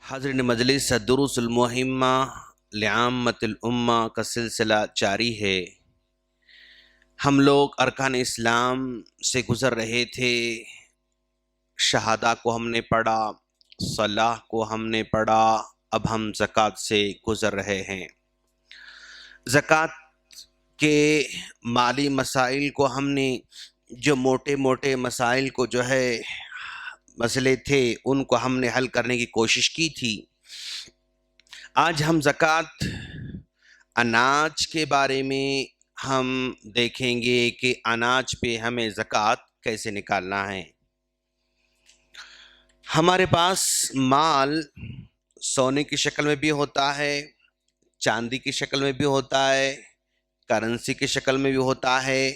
حاضرین مجلس دروس المہمہ لعامۃ الامہ کا سلسلہ جاری ہے۔ ہم لوگ ارکان اسلام سے گزر رہے تھے، شہادہ کو ہم نے پڑھا، صلاح کو ہم نے پڑھا، اب ہم زکوٰۃ سے گزر رہے ہیں۔ زکوٰۃ کے مالی مسائل کو ہم نے جو موٹے موٹے مسائل کو مسئلے تھے ان کو ہم نے حل کرنے کی کوشش کی تھی۔ آج ہم زکوٰۃ اناج کے بارے میں ہم دیکھیں گے کہ اناج پہ ہمیں زکوٰۃ کیسے نکالنا ہے۔ ہمارے پاس مال سونے کی شکل میں بھی ہوتا ہے، چاندی کی شکل میں بھی ہوتا ہے، کرنسی کی شکل میں بھی ہوتا ہے،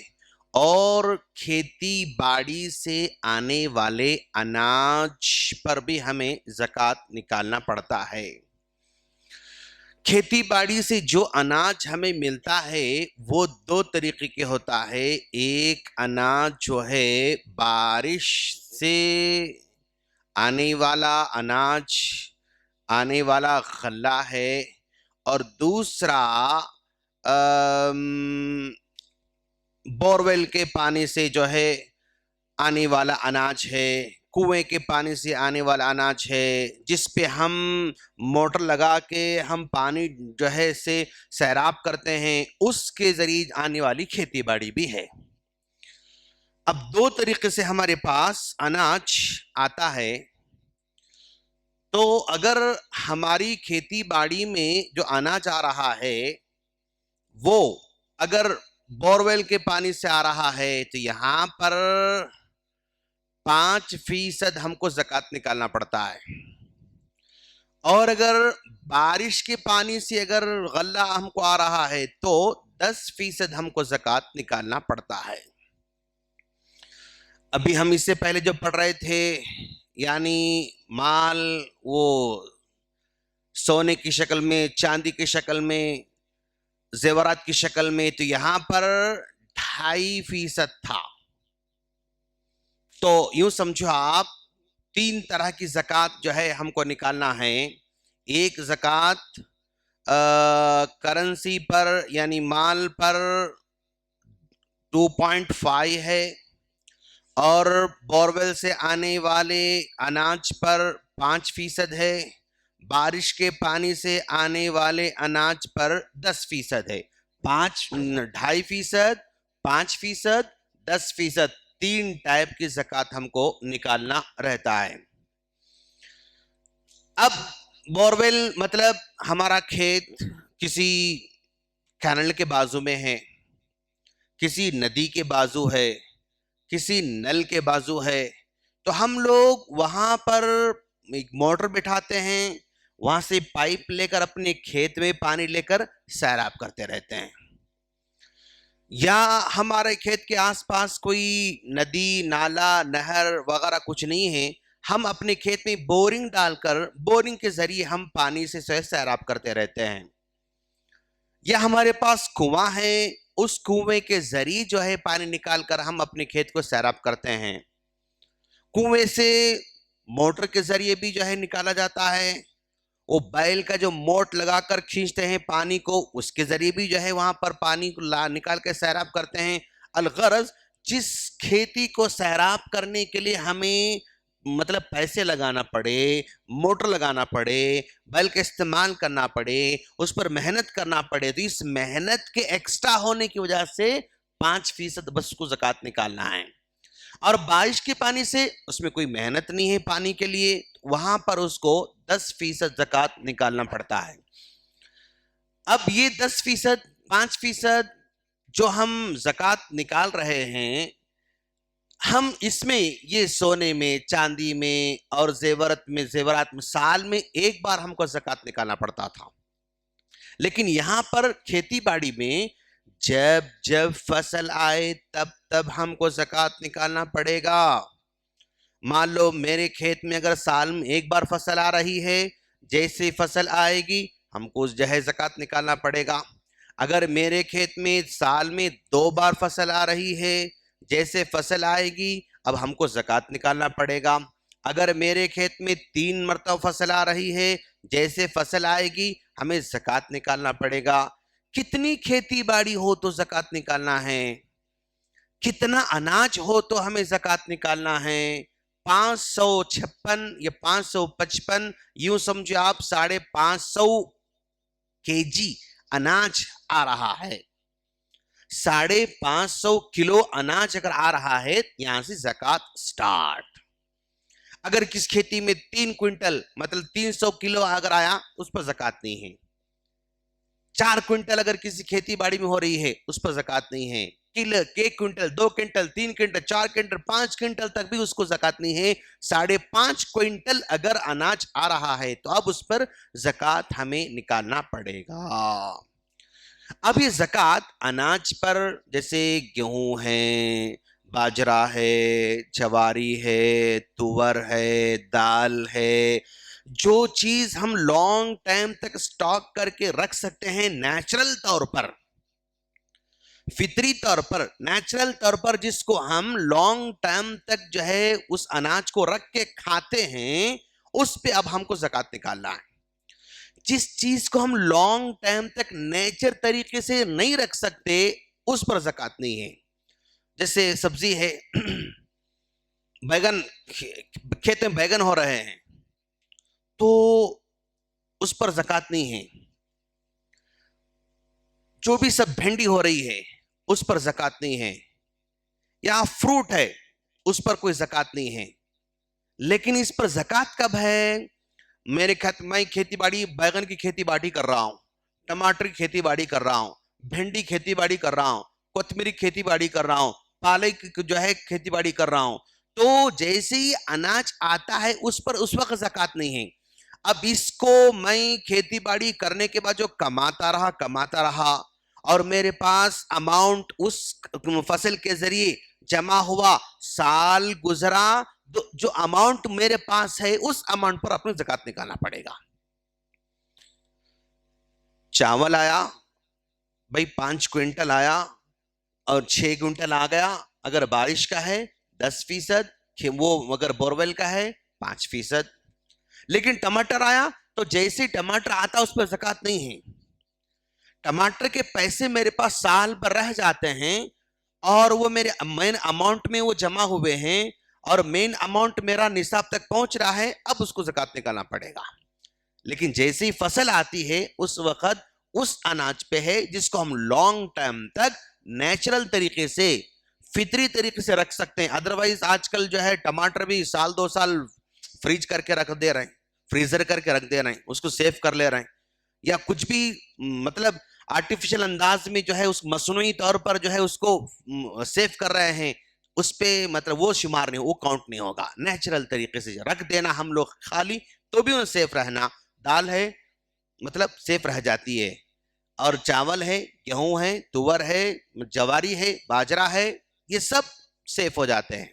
اور کھیتی باڑی سے آنے والے اناج پر بھی ہمیں زکوٰۃ نکالنا پڑتا ہے۔ کھیتی باڑی سے جو اناج ہمیں ملتا ہے وہ دو طریقے کے ہوتا ہے۔ ایک اناج جو ہے بارش سے آنے والا اناج، آنے والا غلہ ہے، اور دوسرا بورویل کے پانی سے آنے والا اناج ہے، کنویں کے پانی سے آنے والا اناج ہے، جس پہ ہم موٹر لگا کے ہم پانی سے سیراب کرتے ہیں، اس کے ذریعے آنے والی کھیتی باڑی بھی ہے۔ اب دو طریقے سے ہمارے پاس اناج آتا ہے، تو اگر ہماری کھیتی باڑی میں جو اناج آ رہا ہے وہ اگر بورویل کے پانی سے آ رہا ہے تو یہاں پر 5% ہم کو زکوٰۃ نکالنا پڑتا ہے، اور اگر بارش کے پانی سے اگر غلہ ہم کو آ رہا ہے تو 10% ہم کو زکوٰۃ نکالنا پڑتا ہے۔ ابھی ہم اس سے پہلے جو پڑھ رہے تھے، یعنی مال وہ سونے کی شکل میں، چاندی کی شکل میں، زیورات کی شکل میں، تو یہاں پر 2.5% تھا۔ تو یوں سمجھو آپ 3 طرح کی زکوٰۃ ہم کو نکالنا ہے۔ ایک زکوٰۃ کرنسی پر یعنی مال پر 2.5 ہے، اور بورویل سے آنے والے اناج پر 5% ہے، بارش کے پانی سے آنے والے اناج پر 10% ہے۔ 2.5%، 5%، 10%، 3 ٹائپ کی زکوٰۃ ہم کو نکالنا رہتا ہے۔ اب بورویل مطلب ہمارا کھیت کسی کینل کے بازو میں ہے، کسی ندی کے بازو ہے، کسی نل کے بازو ہے، تو ہم لوگ وہاں پر ایک موٹر بٹھاتے ہیں، وہاں سے پائپ لے کر اپنے کھیت میں پانی لے کر سیراب کرتے رہتے ہیں۔ یا ہمارے کھیت کے آس پاس کوئی ندی، نالا، نہر وغیرہ کچھ نہیں ہے، ہم اپنے کھیت میں بورنگ ڈال کر بورنگ کے ذریعے ہم پانی سے سیراب کرتے رہتے ہیں۔ یا ہمارے پاس کنواں ہے، اس کنویں کے ذریعے پانی نکال کر ہم اپنے کھیت کو سیراب کرتے ہیں۔ کنویں سے موٹر کے ذریعے بھی نکالا جاتا ہے، وہ بیل کا جو موٹ لگا کر کھینچتے ہیں پانی کو، اس کے ذریعے بھی وہاں پر پانی کو نکال کے سیراب کرتے ہیں۔ الغرض جس کھیتی کو سیراب کرنے کے لیے ہمیں مطلب پیسے لگانا پڑے، موٹر لگانا پڑے، بیل کا استعمال کرنا پڑے، اس پر محنت کرنا پڑے، تو اس محنت کے ایکسٹرا ہونے کی وجہ سے 5% بس کو زکوٰۃ نکالنا ہے۔ اور بارش کے پانی سے اس میں کوئی محنت نہیں ہے پانی کے لیے، وہاں پر اس کو 10% زکوٰۃ نکالنا پڑتا ہے۔ اب یہ 10%، 5% جو ہم زکوٰۃ نکال رہے ہیں، ہم اس میں یہ سونے میں، چاندی میں اور زیورات میں سال میں ایک بار ہم کو زکوٰۃ نکالنا پڑتا تھا، لیکن یہاں پر کھیتی باڑی میں جب فصل آئے تب ہم کو زکوٰۃ نکالنا پڑے گا۔ مان لو میرے کھیت میں اگر سال میں ایک بار فصل آ رہی ہے، جیسے فصل آئے گی ہم کو زکوٰۃ نکالنا پڑے گا۔ اگر میرے کھیت میں سال میں 2 بار فصل آ رہی ہے، جیسے فصل آئے گی اب ہم کو زکوٰۃ نکالنا پڑے گا۔ اگر میرے کھیت میں 3 مرتبہ فصل آ رہی ہے، جیسے فصل آئے گی ہمیں زکوٰۃ نکالنا پڑے گا۔ کتنی کھیتی باڑی ہو تو زکوٰۃ نکالنا ہے، کتنا اناج ہو تو ہمیں زکوٰۃ نکالنا ہے۔ 556 یا 555 یوں سمجھے آپ 550 kg اناج آ رہا ہے، 550 کلو اناج اگر آ رہا ہے یہاں سے زکوٰۃ سٹارٹ۔ اگر کس کھیتی میں 3 کوئنٹل مطلب 300 کلو اگر آیا اس پر زکوٰۃ نہیں ہے۔ 4 کوئنٹل اگر کسی کھیتی باڑی میں ہو رہی ہے اس پر زکوٰۃ نہیں ہے۔ 1 quintal 2 quintal 3 quintal 4 quintal 5 quintal تک بھی اس کو زکوٰۃ نہیں ہے۔ 5.5 کوئنٹل اگر اناج آ رہا ہے تو اب اس پر زکوٰۃ ہمیں نکالنا پڑے گا۔ اب یہ زکوٰۃ اناج پر جیسے گیہوں ہے، باجرہ ہے، جواری ہے، تور ہے، دال ہے، جو چیز ہم لانگ ٹائم تک سٹاک کر کے رکھ سکتے ہیں نیچرل طور پر، فطری طور پر، نیچرل طور پر، جس کو ہم لانگ ٹائم تک جو ہے اس اناج کو رکھ کے کھاتے ہیں، اس پہ اب ہم کو زکوٰۃ نکالنا ہے۔ جس چیز کو ہم لانگ ٹائم تک نیچر طریقے سے نہیں رکھ سکتے اس پر زکوٰۃ نہیں ہے۔ جیسے سبزی ہے، بیگن، کھیت میں بیگن ہو رہے ہیں تو اس پر زکوٰۃ نہیں ہے۔ جو بھی سب بھنڈی ہو رہی ہے اس پر زکوٰۃ نہیں ہے، یا فروٹ ہے اس پر کوئی زکوٰۃ نہیں ہے۔ لیکن اس پر زکوٰۃ کب ہے؟ میرے کھیت میں کھیتی باڑی، بیگن کی کھیتی باڑی کر رہا ہوں، ٹماٹر کی کھیتی باڑی کر رہا ہوں، بھنڈی کھیتی باڑی کر رہا ہوں، کوتمیری کھیتی باڑی کر رہا ہوں، پالک جو ہے کھیتی باڑی کر رہا ہوں، تو جیسے ہی اناج آتا ہے اس پر اس وقت زکوٰۃ نہیں ہے۔ اب اس کو میں کھیتی باڑی کرنے کے بعد جو کماتا رہا اور میرے پاس اماؤنٹ اس فصل کے ذریعے جمع ہوا، سال گزرا، جو اماؤنٹ میرے پاس ہے اس اماؤنٹ پر اپنے زکوٰۃ نکالنا پڑے گا۔ چاول آیا بھائی 5 کوئنٹل آیا اور 6 کوئنٹل آ گیا، اگر بارش کا ہے 10%، وہ اگر بورویل کا ہے 5%۔ لیکن ٹماٹر آیا تو جیسے ٹماٹر آتا اس پر زکوٰۃ نہیں ہے۔ ٹماٹر کے پیسے میرے پاس سال بھر رہ جاتے ہیں اور وہ میرے مین اماؤنٹ میں وہ جمع ہوئے ہیں اور مین اماؤنٹ میرا نصاب تک پہنچ رہا ہے، اب اس کو زکوٰۃ نکالنا پڑے گا۔ لیکن جیسے ہی فصل آتی ہے اس وقت اس اناج پہ ہے جس کو ہم لانگ ٹائم تک نیچرل طریقے سے، فطری طریقے سے رکھ سکتے ہیں۔ ادروائز آج کل جو ہے ٹماٹر بھی 1-2 سال فریج کر کے رکھ دے رہے ہیں، فریزر کر کے رکھ دے رہے ہیں، اس کو سیو کر لے رہے ہیں، یا کچھ بھی مطلب آرٹیفیشل انداز میں جو ہے اس مصنوعی طور پر جو ہے اس کو سیو کر رہے ہیں، اس پہ مطلب وہ شمار نہیں، وہ کاؤنٹ نہیں ہوگا۔ نیچرل طریقے سے رکھ دینا ہم لوگ خالی تو بھی ان سیف رہنا۔ دال ہے مطلب سیف رہ جاتی ہے، اور چاول ہے، گیہوں ہے، تور ہے، جواری ہے، باجرہ ہے، یہ سب سیف ہو جاتے ہیں۔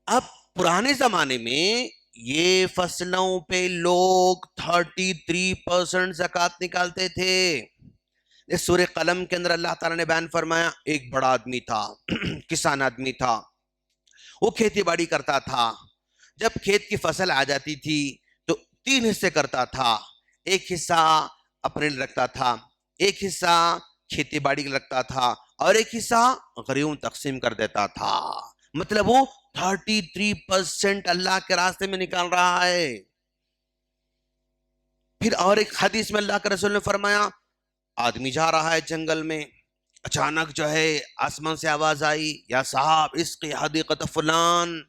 اب پرانے زمانے میں یہ فصلوں پہ لوگ 33% زکوٰۃ نکالتے تھے۔ اس سورہ قلم کے اندر اللہ تعالیٰ نے بیان فرمایا، ایک بڑا آدمی تھا، کسان آدمی تھا، وہ کھیتی باڑی کرتا تھا۔ جب کھیت کی فصل آ جاتی تھی تو 3 حصے کرتا تھا، ایک حصہ اپنے لیے رکھتا تھا، ایک حصہ کھیتی باڑی کے لیے رکھتا تھا، اور ایک حصہ غریبوں تقسیم کر دیتا تھا۔ مطلب وہ 33% اللہ کے راستے میں نکال رہا ہے۔ پھر اور ایک حدیث میں اللہ کے رسول نے فرمایا، آدمی جا رہا ہے جنگل میں، اچانک جو ہے آسمان سے آواز آئی، یا صاحب اسقی حدیقۃ فلان،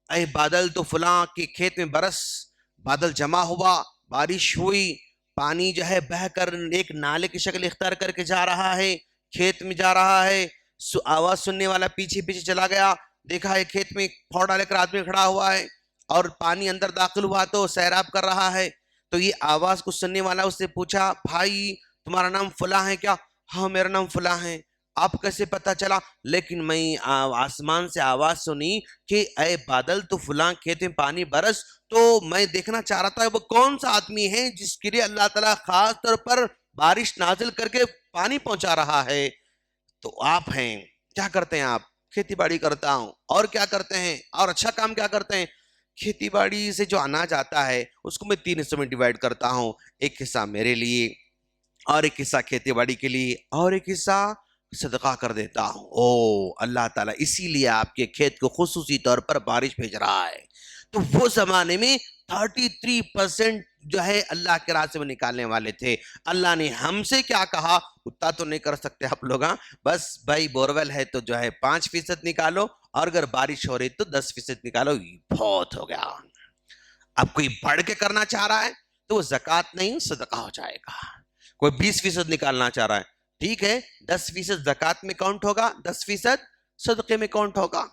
اے بادل تو فلاں کے کھیت میں برس۔ بادل جمع ہوا، بارش ہوئی، پانی جو ہے بہہ کر ایک نالے کی شکل اختیار کر کے جا رہا ہے، کھیت میں جا رہا ہے۔ آواز سننے والا پیچھے پیچھے چلا گیا، دیکھا ہے کھیت میں پھوڑا لے کر آدمی کھڑا ہوا ہے اور پانی اندر داخل ہوا تو سیراب کر رہا ہے۔ تو یہ آواز کو سننے والا اس سے پوچھا، بھائی تمہارا نام فلاں ہے کیا؟ ہاں میرا نام فلاں ہے۔ آپ کیسے پتا چلا؟ لیکن میں آسمان سے آواز سنی کہ اے بادل تو فلاں کھیت میں پانی برس، تو میں دیکھنا چاہ رہا تھا وہ کون سا آدمی ہے جس کے لیے اللہ تعالیٰ خاص طور پر بارش نازل کر کے پانی پہنچا رہا ہے۔ تو آپ ہیں، کیا کرتے ہیں آپ؟ کھیتی باڑی کرتا ہوں۔ اور کیا کرتے ہیں؟ اور اچھا کام کیا کرتے ہیں؟ کھیتی باڑی سے جو اناج آتا ہے اس کو میں 3 حصوں میں ڈیوائیڈ کرتا ہوں، ایک حصہ میرے لیے، اور ایک حصہ کھیتی باڑی کے لیے، اور ایک حصہ صدقہ کر دیتا ہوں۔ اللہ تعالیٰ اسی لیے آپ کے کھیت کو خصوصی طور پر بارش بھیج رہا ہے۔ تو وہ زمانے میں 33% جو ہے اللہ کے راستے میں نکالنے والے تھے۔ اللہ نے ہم سے کیا کہا، اتنا تو نہیں کر سکتے آپ لوگ، بس بھائی بورویل ہے تو جو ہے 5% نکالو، اور اگر بارش ہو رہی تو 10% نکالو، بہت ہو گیا۔ اب کوئی بڑھ کے کرنا چاہ رہا ہے تو وہ زکوٰۃ نہیں صدقہ ہو جائے گا۔ کوئی 20% نکالنا چاہ رہا ہے، ٹھیک ہے، 10% زکوٰۃ میں کاؤنٹ ہوگا، 10% صدقے میں کاؤنٹ ہوگا۔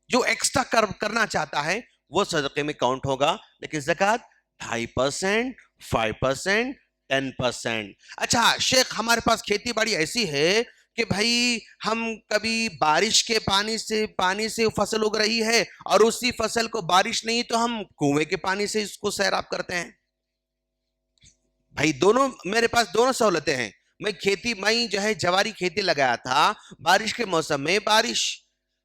جو ایکسٹرا کرنا چاہتا ہے وہ صدقے میں کاؤنٹ ہوگا، لیکن زکوٰۃ 2.5%، 5%، 10%۔ اچھا شیخ، ہمارے پاس کھیتی باڑی ایسی ہے کہ بھائی ہم کبھی بارش کے پانی سے فصل اگ رہی ہے، اور اسی فصل کو بارش نہیں تو ہم کنویں کے پانی سے اس کو سیراب کرتے ہیں۔ بھائی دونوں میرے پاس دونوں سہولتیں ہیں۔ میں جو ہے جواری کھیتی لگایا تھا، بارش کے موسم میں بارش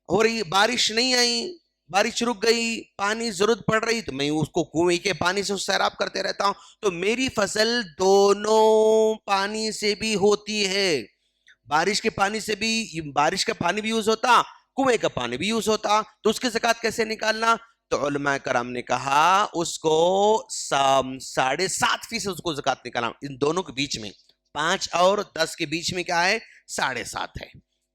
ہو رہی، بارش نہیں آئی، بارش رک گئی، پانی ضرورت پڑ رہی تو میں اس کو کنویں کے پانی سے سیراب کرتے رہتا ہوں۔ تو میری فصل دونوں پانی سے بھی ہوتی ہے، بارش کے پانی سے بھی، بارش کا پانی بھی یوز ہوتا، کنویں کا پانی بھی یوز ہوتا۔ تو اس کی زکوٰۃ کیسے نکالنا؟ تو علماء کرام نے کہا اس کو 7.5% اس کو زکوٰۃ نکالنا، ان دونوں کے بیچ میں 5 اور 10 کے بیچ میں کیا ہے، 7.5 ہے۔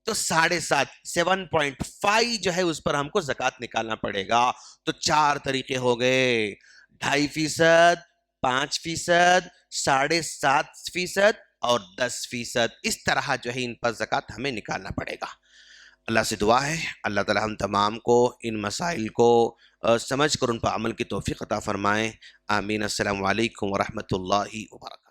تو 7.5 جو ہے اس پر ہم کو زکوٰۃ نکالنا پڑے گا۔ تو 4 طریقے ہو گئے، 2.5%، 5%، 7.5% اور 10%۔ اس طرح جو ہے ان پر زکوٰۃ ہمیں نکالنا پڑے گا۔ اللہ سے دعا ہے اللہ تعالی ہم تمام کو ان مسائل کو سمجھ کر ان پر عمل کی توفیق عطا فرمائیں۔ آمین۔ السلام علیکم ورحمۃ اللہ وبرکاتہ۔